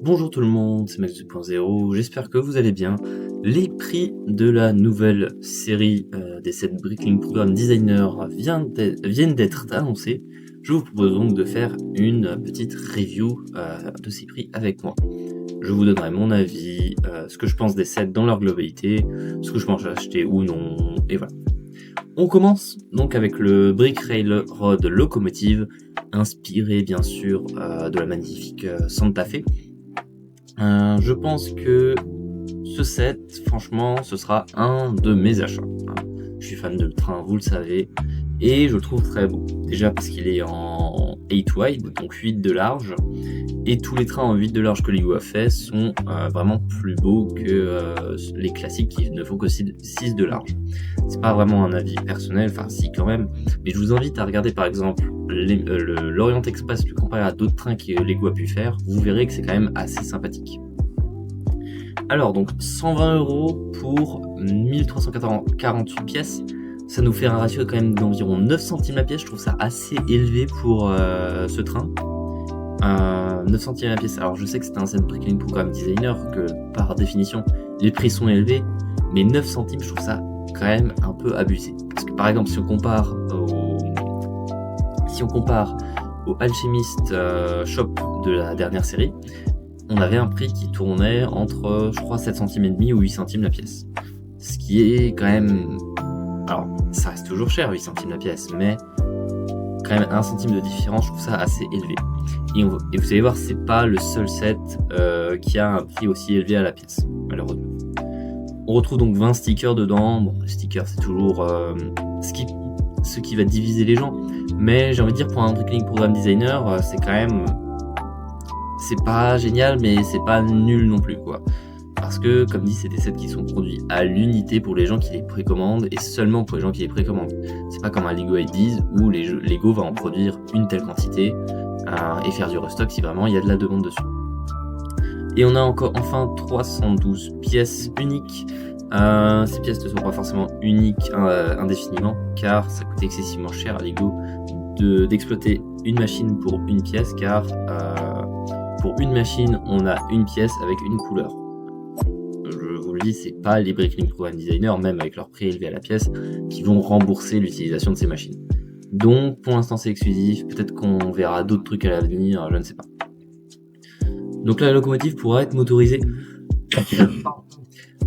Bonjour tout le monde, c'est Max 2.0, j'espère que vous allez bien. Les prix de la nouvelle série des 7 Bricklink Program Designer viennent d'être annoncés. Je vous propose donc de faire une petite review de ces prix avec moi. Je vous donnerai mon avis, ce que je pense des sets dans leur globalité, ce que je pense acheter ou non, et voilà. On commence donc avec le Brick Railroad Locomotive, inspiré bien sûr de la magnifique Santa Fe. Je pense que ce set, franchement, ce sera un de mes achats. Je suis fan de train, vous le savez, et je le trouve très beau. Déjà parce qu'il est en 8 wide, donc 8 de large, et tous les trains en 8 de large que Lego a fait sont vraiment plus beaux que les classiques qui ne font que 6 de large. C'est pas vraiment un avis personnel, enfin si quand même, mais je vous invite à regarder par exemple l'Orient Express, le comparer à d'autres trains que Lego a pu faire, vous verrez que c'est quand même assez sympathique. Alors donc 120€ pour 1348 pièces, ça nous fait un ratio quand même d'environ 9 centimes la pièce, je trouve ça assez élevé pour ce train. 9 centimes la pièce, alors je sais que c'est un set Bricklink Program Designer, que par définition les prix sont élevés, mais 9 centimes je trouve ça quand même un peu abusé. Parce que par exemple si on compare au Alchemist Shop de la dernière série, on avait un prix qui tournait entre, je crois, 7 centimes et demi ou 8 centimes la pièce. Ce qui est quand même... Alors, ça reste toujours cher, 8 centimes la pièce, mais quand même 1 centime de différence, je trouve ça assez élevé. Et vous allez voir, c'est pas le seul set qui a un prix aussi élevé à la pièce, malheureusement. On retrouve donc 20 stickers dedans. Bon, les stickers, c'est toujours ce qui va diviser les gens. Mais j'ai envie de dire, pour un Bricklink Program Designer, c'est quand même... C'est pas génial, mais c'est pas nul non plus, quoi. Parce que, comme dit, c'est des sets qui sont produits à l'unité pour les gens qui les précommandent, et seulement pour les gens qui les précommandent. C'est pas comme un Lego Ideas où Lego va en produire une telle quantité et faire du restock si vraiment il y a de la demande dessus. Et on a encore enfin 312 pièces uniques. Ces pièces ne sont pas forcément uniques indéfiniment, car ça coûte excessivement cher à Lego d'exploiter une machine pour une pièce, car pour une machine, on a une pièce avec une couleur. Je vous le dis, c'est pas les Bricklink Program Designers, même avec leur prix élevé à la pièce, qui vont rembourser l'utilisation de ces machines. Donc, pour l'instant, c'est exclusif. Peut-être qu'on verra d'autres trucs à l'avenir, je ne sais pas. Donc, la locomotive pourra être motorisée.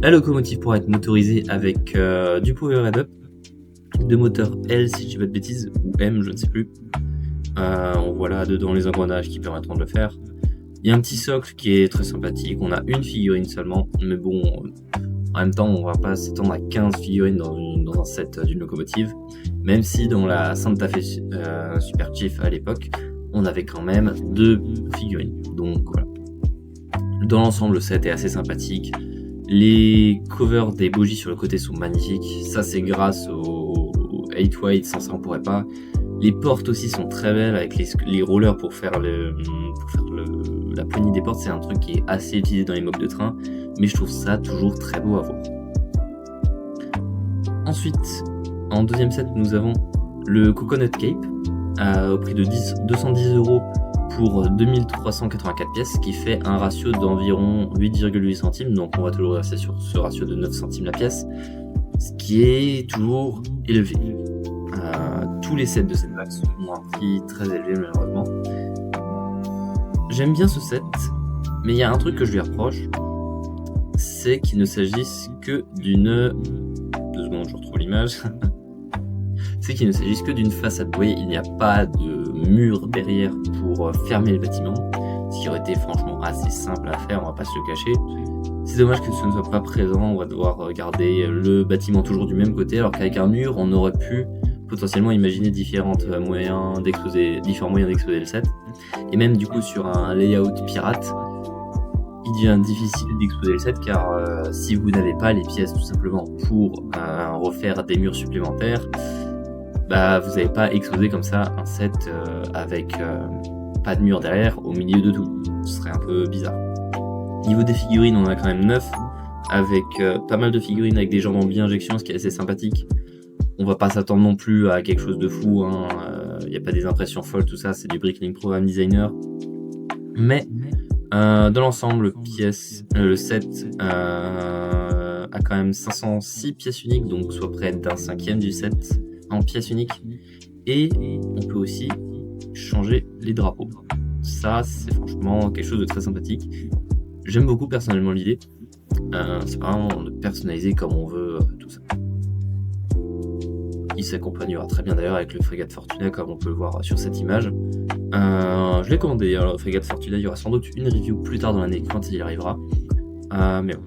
La locomotive pourra être motorisée avec du power up, de moteur L si je dis pas de bêtises, ou M, je ne sais plus. On voit là dedans les engrenages qui permettront de le faire. Il y a un petit socle qui est très sympathique, on a une figurine seulement, mais bon, en même temps on va pas s'étendre à 15 figurines dans un set d'une locomotive, même si dans la Santa Fe Super Chief à l'époque, on avait quand même 2 figurines, donc voilà. Dans l'ensemble, le set est assez sympathique, les covers des bougies sur le côté sont magnifiques, ça c'est grâce au 8 wide, sans ça on pourrait pas. Les portes aussi sont très belles avec les rollers pour faire la poignée des portes, c'est un truc qui est assez utilisé dans les mobs de train, mais je trouve ça toujours très beau à voir. Ensuite, en deuxième set, nous avons le Coconut Cape au prix de 210€ pour 2384 pièces, qui fait un ratio d'environ 8,8 centimes, donc on va toujours rester sur ce ratio de 9 centimes la pièce, ce qui est toujours élevé. Tous les sets de cette vague ont un prix très élevé malheureusement. J'aime bien ce set, mais il y a un truc que je lui reproche, c'est qu'il ne s'agisse que d'une... 2 secondes, je retrouve l'image. C'est qu'il ne s'agisse que d'une façade. Vous voyez, il n'y a pas de mur derrière pour fermer le bâtiment, ce qui aurait été franchement assez simple à faire, on va pas se le cacher. C'est dommage que ce ne soit pas présent, on va devoir garder le bâtiment toujours du même côté, alors qu'avec un mur, on aurait pu potentiellement imaginer différents moyens d'exposer le set. Et même du coup sur un layout pirate, il devient difficile d'exposer le set, car si vous n'avez pas les pièces tout simplement pour refaire des murs supplémentaires, bah vous n'avez pas exposé comme ça un set avec pas de mur derrière au milieu de tout. Ce serait un peu bizarre. Niveau des figurines, on a quand même 9, avec pas mal de figurines avec des jambes en bi-injection, ce qui est assez sympathique. On va pas s'attendre non plus à quelque chose de fou, il n'y a pas des impressions folles, tout ça, c'est du Bricklink Program Designer. Mais Dans l'ensemble, le set a quand même 506 pièces uniques, donc soit près d'un cinquième du set en pièces uniques. Et on peut aussi changer les drapeaux. Ça, c'est franchement quelque chose de très sympathique. J'aime beaucoup personnellement l'idée. C'est vraiment de personnaliser comme on veut tout ça. Il s'accompagnera très bien d'ailleurs avec le Frégate Fortuna, comme on peut le voir sur cette image. Je l'ai commandé, le Frégate Fortuna. Il y aura sans doute une review plus tard dans l'année quand il arrivera. Mais bon,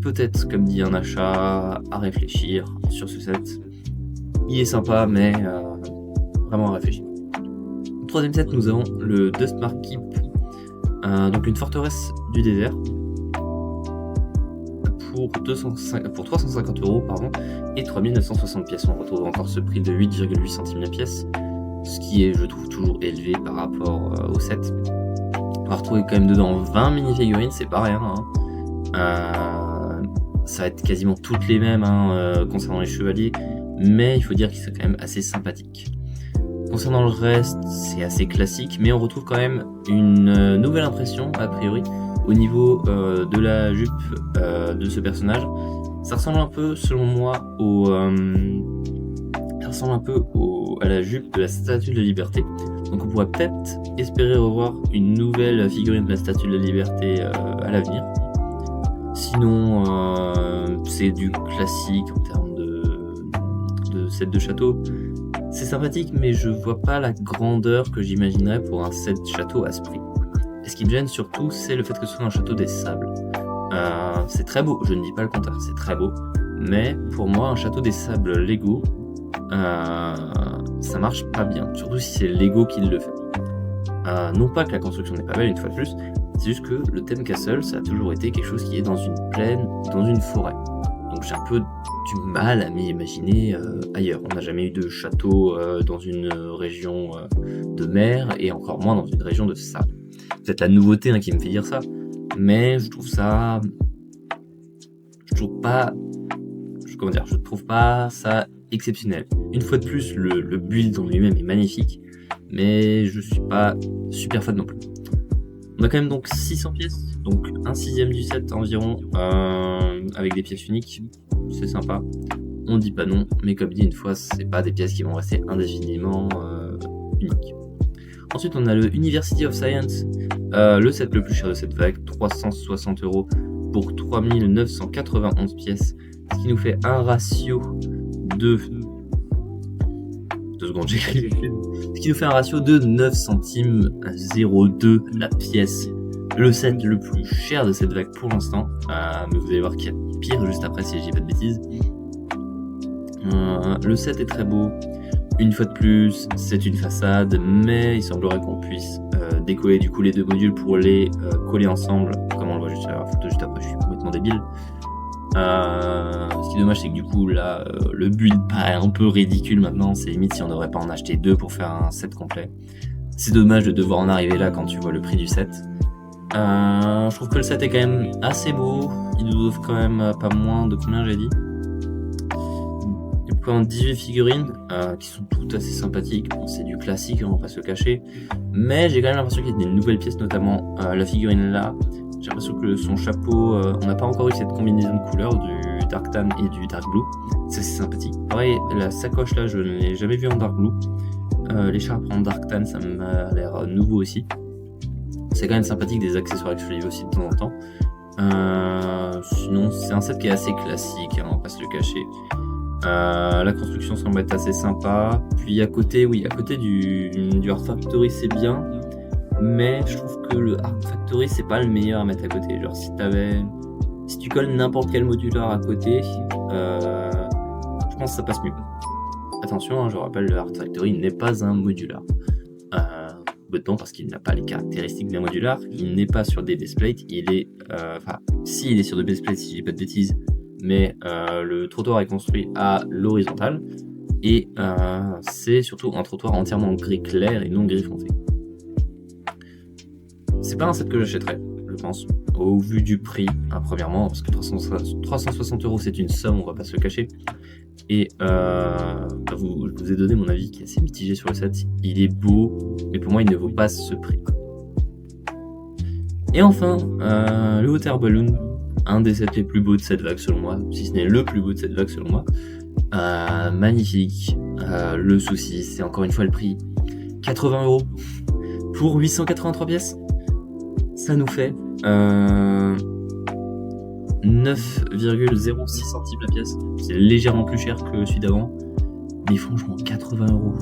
peut-être, comme dit, un achat à réfléchir sur ce set. Il est sympa, mais vraiment à réfléchir. Au troisième set, nous avons le Dustmark Keep, donc une forteresse du désert, pour 350 € pardon, et 3960 pièces. On retrouve encore ce prix de 8,8 centimes la pièce, ce qui est, je trouve, toujours élevé par rapport au set. On va retrouver quand même dedans 20 mini-figurines, c'est pas rien. Ça va être quasiment toutes les mêmes concernant les chevaliers, mais il faut dire qu'ils sont quand même assez sympathiques. Concernant le reste, c'est assez classique, mais on retrouve quand même une nouvelle impression, a priori, au niveau de la jupe de ce personnage. Ça ressemble un peu, selon moi, à la jupe de la Statue de la Liberté. Donc on pourrait peut-être espérer revoir une nouvelle figurine de la Statue de la Liberté à l'avenir. Sinon, c'est du classique en termes de set de château. C'est sympathique, mais je vois pas la grandeur que j'imaginerais pour un set château à ce prix. Et ce qui me gêne surtout, c'est le fait que ce soit un château des sables. C'est très beau, je ne dis pas le contraire, c'est très beau. Mais pour moi, un château des sables Lego, ça marche pas bien. Surtout si c'est Lego qui le fait. Non pas que la construction n'est pas belle, une fois de plus, c'est juste que le thème castle, ça a toujours été quelque chose qui est dans une plaine, dans une forêt. Donc j'ai un peu du mal à m'imaginer ailleurs. On n'a jamais eu de château dans une région de mer, et encore moins dans une région de sable. C'est peut-être la nouveauté qui me fait dire ça, mais je trouve pas ça exceptionnel. Une fois de plus, le build en lui-même est magnifique, mais je suis pas super fan non plus. On a quand même donc 600 pièces, donc un sixième du set environ, avec des pièces uniques. C'est sympa, on dit pas non, mais comme dit une fois, c'est pas des pièces qui vont rester indéfiniment uniques. Ensuite, on a le University of Science, le set le plus cher de cette vague, 360 € pour 3991 pièces, ce qui nous fait un ratio de... 2 secondes, j'écris. Ce qui nous fait un ratio de 9 centimes 02 la pièce. Le set le plus cher de cette vague pour l'instant, mais vous allez voir qu'il y a pire juste après si je dis pas de bêtises. Le set est très beau. Une fois de plus, c'est une façade, mais il semblerait qu'on puisse décoller du coup les deux modules pour les coller ensemble, comme on le voit juste à la photo juste après. Je suis complètement débile. Ce qui est dommage, c'est que du coup là, le build paraît un peu ridicule maintenant. C'est limite si on devrait pas en acheter deux pour faire un set complet. C'est dommage de devoir en arriver là quand tu vois le prix du set. Je trouve que le set est quand même assez beau. Il nous offre quand même pas moins de combien j'ai dit. Il y a quand même 18 figurines qui sont toutes assez sympathiques. Bon, c'est du classique, on va pas se le cacher. Mais j'ai quand même l'impression qu'il y a des nouvelles pièces, notamment la figurine là. J'ai l'impression que son chapeau, on n'a pas encore eu cette combinaison de couleurs du Dark Tan et du Dark Blue. C'est assez sympathique. Pareil, la sacoche là, je ne l'ai jamais vue en Dark Blue. L'écharpe en Dark Tan, ça m'a l'air nouveau aussi. C'est quand même sympathique, des accessoires exclusifs aussi de temps en temps. Sinon, c'est un set qui est assez classique, on va pas se le cacher. La construction semble être assez sympa. Puis à côté du Art Factory, c'est bien. Mais je trouve que le Art Factory, c'est pas le meilleur à mettre à côté. Genre, si tu colles n'importe quel modular à côté, je pense que ça passe mieux. Attention, je rappelle, le Art Factory n'est pas un modular. Bêtement parce qu'il n'a pas les caractéristiques d'un modular. Il n'est pas sur des baseplates. Il est, si il est sur des baseplates, si je dis pas de bêtises, mais le trottoir est construit à l'horizontale et c'est surtout un trottoir entièrement gris clair et non gris foncé. C'est pas un set que j'achèterais, je pense, au vu du prix, premièrement, parce que 360 € c'est une somme, on va pas se le cacher. Et je vous ai donné mon avis qui est assez mitigé sur le set. Il est beau, mais pour moi il ne vaut pas ce prix. Et enfin, le Water Balloon, un des sets les plus beaux de cette vague selon moi, si ce n'est le plus beau de cette vague selon moi. Magnifique. Le souci, c'est encore une fois le prix. 80€ pour 883 pièces. Ça nous fait 9,06 centimes la pièce. C'est légèrement plus cher que celui d'avant. Mais franchement, 80€.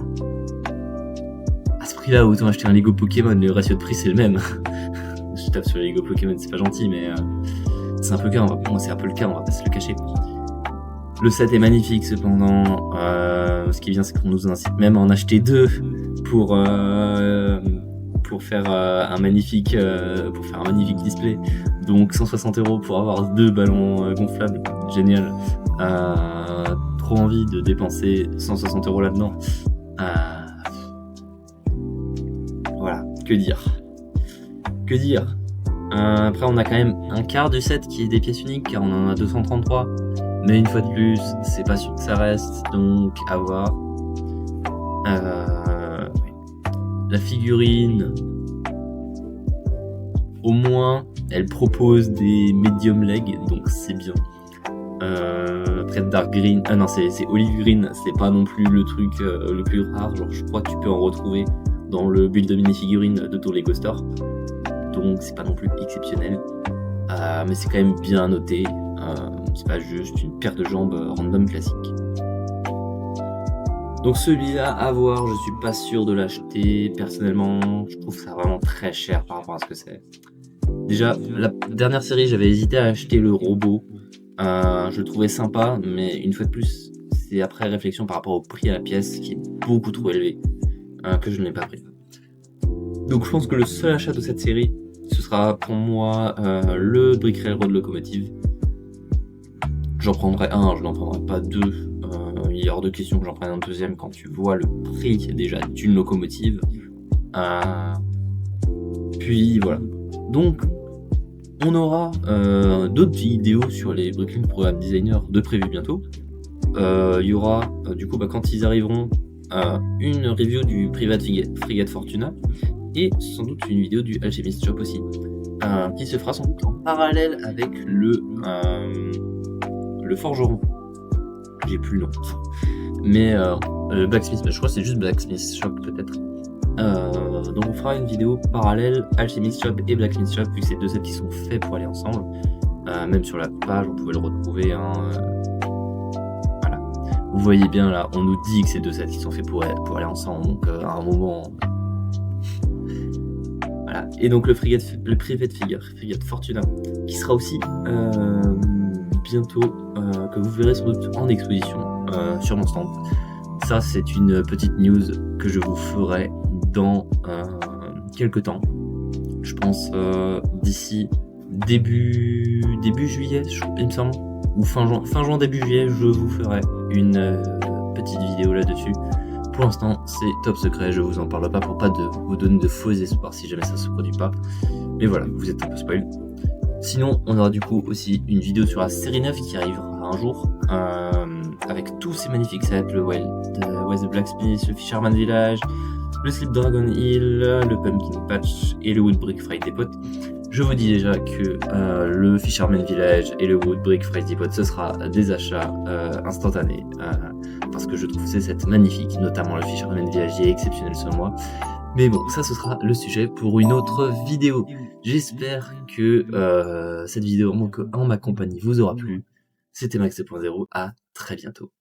À ce prix-là, autant acheter un Lego Pokémon. Le ratio de prix, c'est le même. Je tape sur les Lego Pokémon, c'est pas gentil, mais c'est un peu le cas. C'est un peu le cas, on va pas se le cacher. Le set est magnifique cependant. Ce qui est bien, c'est qu'on nous incite même à en acheter 2 pour faire un magnifique display. Donc 160€ pour avoir 2 ballons gonflables, génial. Trop envie de dépenser 160€ là-dedans. Voilà, que dire. Après, on a quand même un quart du set qui est des pièces uniques, car on en a 233. Mais une fois de plus, c'est pas sûr que ça reste, donc à voir. La figurine, au moins, elle propose des medium legs, donc c'est bien. Après Dark Green, non, c'est Olive Green, c'est pas non plus le truc le plus rare. Genre, je crois que tu peux en retrouver dans le build de mini-figurine de ton Lego Store. Donc c'est pas non plus exceptionnel. Mais c'est quand même bien noté. C'est pas juste une paire de jambes random classique. Donc celui-là à voir, je suis pas sûr de l'acheter. Personnellement, je trouve ça vraiment très cher par rapport à ce que c'est. Déjà, la dernière série, j'avais hésité à acheter le robot. Je le trouvais sympa, mais une fois de plus, c'est après réflexion par rapport au prix à la pièce qui est beaucoup trop élevé que je ne l'ai pas pris. Donc je pense que le seul achat de cette série, ce sera pour moi le Brick Railroad Locomotive. J'en prendrai un, je n'en prendrai pas 2. Il est hors de question que j'en prenne un deuxième quand tu vois le prix déjà d'une locomotive. Puis voilà. Donc on aura d'autres vidéos sur les Bricklink Programme Designer de prévu bientôt. Il y aura du coup quand ils arriveront une review du Private Frigate Fortuna et sans doute une vidéo du Alchemist Shop aussi qui se fera sans doute en parallèle avec le forgeron. J'ai plus le nom. Mais Blacksmith, je crois que c'est juste Blacksmith Shop peut-être. Donc on fera une vidéo parallèle Alchemist Shop et Blacksmith Shop vu que c'est deux sets qui sont faits pour aller ensemble. Même sur la page on pouvait le retrouver. Voilà. Vous voyez bien là, on nous dit que c'est deux sets qui sont faits pour aller ensemble. Donc à un moment. Voilà. Et donc le Private Frigate Fortuna qui sera aussi bientôt que vous verrez sans doute en exposition sur mon stand. Ça c'est une petite news que je vous ferai dans quelques temps. Je pense d'ici début juillet, il me semble, ou fin juin début juillet, je vous ferai une petite vidéo là-dessus. Pour l'instant, c'est top secret, je vous en parle pas pour pas vous donner de faux espoirs si jamais ça se produit pas. Mais voilà, vous êtes un peu spoil. Sinon, on aura du coup aussi une vidéo sur la série 9 qui arrivera un jour, avec tous ces magnifiques sets, le Wild the Blacksmith, le Fisherman Village, le Slip Dragon Hill, le Pumpkin Patch et le Wood Brick Fried Depot. Je vous dis déjà que le Fisherman Village et le Wood Brick Fried Depot, ce sera des achats instantanés, parce que je trouve ces sets magnifiques, notamment le Fisherman Village qui est exceptionnel selon moi. Mais bon, ça ce sera le sujet pour une autre vidéo. J'espère que cette vidéo en ma compagnie vous aura plu. C'était Max 2.0, à très bientôt.